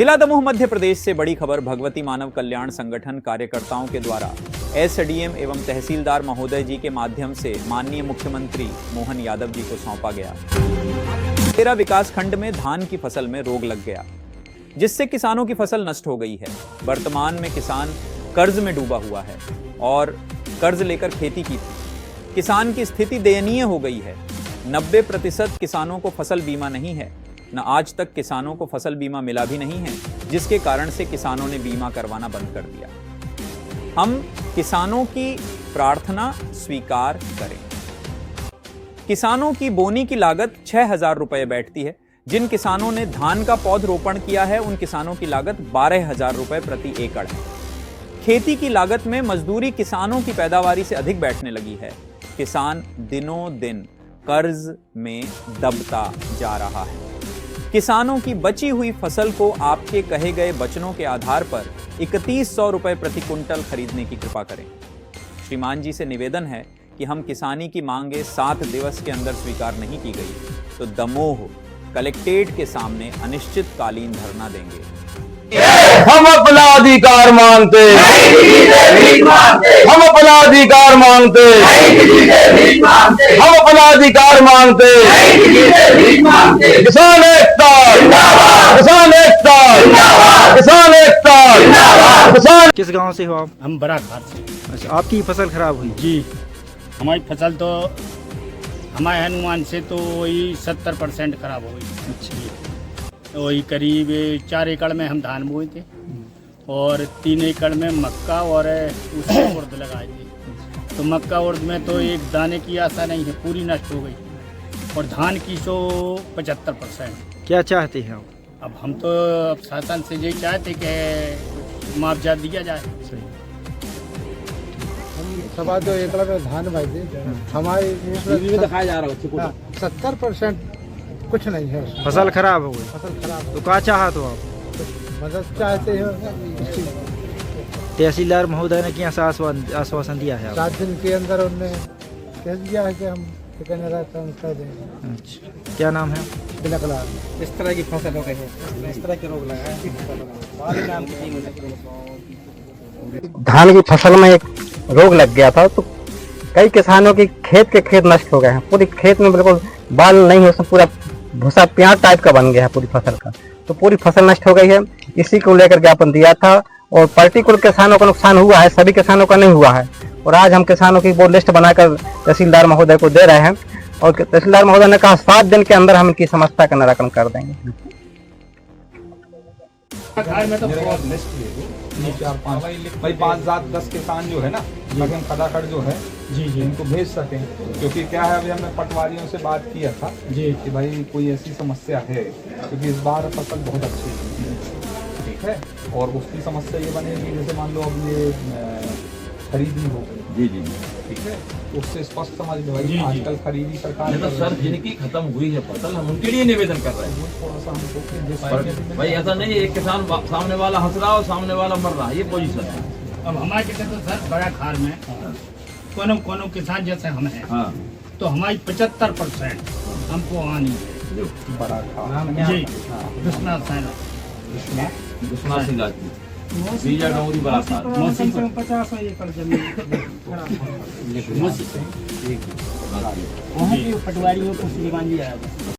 जिला दमोह मध्य प्रदेश से बड़ी खबर भगवती मानव कल्याण संगठन कार्यकर्ताओं के द्वारा एसडीएम एवं तहसीलदार महोदय जी के माध्यम से माननीय मुख्यमंत्री मोहन यादव जी को सौंपा गया। 13 विकास खंड में धान की फसल में रोग लग गया, जिससे किसानों की फसल नष्ट हो गई है। वर्तमान में किसान कर्ज में डूबा हुआ है और कर्ज लेकर खेती की थी। किसान की स्थिति दयनीय हो गई है। 90% किसानों को फसल बीमा नहीं है, न आज तक किसानों को फसल बीमा मिला भी नहीं है, जिसके कारण से किसानों ने बीमा करवाना बंद कर दिया। हम किसानों की प्रार्थना स्वीकार करें। किसानों की बोनी की लागत 6,000 रुपए बैठती है। जिन किसानों ने धान का पौधरोपण किया है, उन किसानों की लागत 12,000 रुपए प्रति एकड़ है। खेती की लागत में मजदूरी किसानों की पैदावारी से अधिक बैठने लगी है। किसान दिनों दिन कर्ज में दबता जा रहा है। किसानों की बची हुई फसल को आपके कहे गए वचनों के आधार पर 3100 रुपए प्रति कुंटल खरीदने की कृपा करें। श्रीमान जी से निवेदन है कि हम किसानी की मांगे 7 दिवस के अंदर स्वीकार नहीं की गई तो दमोह कलेक्ट्रेट के सामने अनिश्चितकालीन धरना देंगे। हम अपना अधिकार मांगते, हम अपना अधिकार मांगते, हम अपना अधिकार मांगते। किसान एकता, किसान एकता, किसान एकता, किसान। किस गांव से हो आप? हम बड़ा घाट से। अच्छा, आपकी फसल खराब हुई? जी, हमारी फसल तो हमारे अनुमान से तो वही 70% खराब हो गई। अच्छा, वही करीब 4 एकड़ में हम धान बोए थे और 3 एकड़ में मक्का और उसमें उर्द लगाए थे। तो मक्का उर्द में तो एक दाने की आशा नहीं है, पूरी नष्ट हो गई। और धान की तो 75%। क्या चाहते हैं आप? अब हम तो अब शासन से यही चाहते कि मुआवजा दिया जाए। सही। सवा 2 एकड़ में धान भाई थे हमारे दिखाया जा रहा है 70% कुछ नहीं है। फसल खराब हो गई। फसल खराब तो क्या चाहते हो आप? मदद चाहते हैं। तहसीलदार महोदय ने क्या आश्वासन दिया है? 7 दिन के अंदर उन्होंने कह दिया है कि हम काम कर देंगे। अच्छा, क्या नाम है? इस तरह की फसल हो गई है, इस तरह के रोग लगा है। धान की फसल में एक रोग लग गया था, तो कई किसानों की खेत नष्ट हो गए हैं। पूरी खेत में बिल्कुल बाल नहीं है, उसमें पूरा भूसा प्याज टाइप का बन गया है पूरी फसल का। तो पूरी फसल नष्ट हो गई है। इसी को लेकर ज्ञापन दिया था और पर्टिकुलर किसानों का नुकसान हुआ है, सभी किसानों का नहीं हुआ है। और आज हम किसानों की वो लिस्ट बनाकर तहसीलदार महोदय को दे रहे हैं और तहसीलदार महोदय ने कहा 7 दिन के अंदर हम इनकी समस्या का निराकरण कर देंगे। 5-10 किसान जो है ना, हम खदाखड़ जो है जी जी, इनको भेज सकें। क्योंकि क्या है, अभी हमने पटवारियों से बात किया था जी कि भाई कोई ऐसी समस्या है, क्योंकि इस बार फसल बहुत अच्छी है, ठीक है। और उसकी समस्या ये बनेगी, जैसे मान लो अब ये खरीदी हो जी जी, ठीक है, तो उससे स्पष्ट समझ लो भाई जी, जी। आजकल खरीदी सरकार तो सर जिनकी खत्म हुई है फसल, हम उनके लिए निवेदन कर रहे हैं। थोड़ा सा हमको कि जिस भाई ऐसा नहीं है एक किसान सामने वाला हंस रहा और सामने वाला मर रहा है, ये पोजीशन है। अब हमारे जैसे तो सर बड़ा खार में कोनो किसान जैसे हम हैं, हाँ, तो हमारी 75% हमको आनी है। बड़ा खा जी, विश्वनाथ सेना, विश्वनाथ सिंह राजपूत, बीजा डोंगरी बड़ा साल। 50 एकड़ जमीन वहाँ की पटवारियों को श्रीमान जी आया।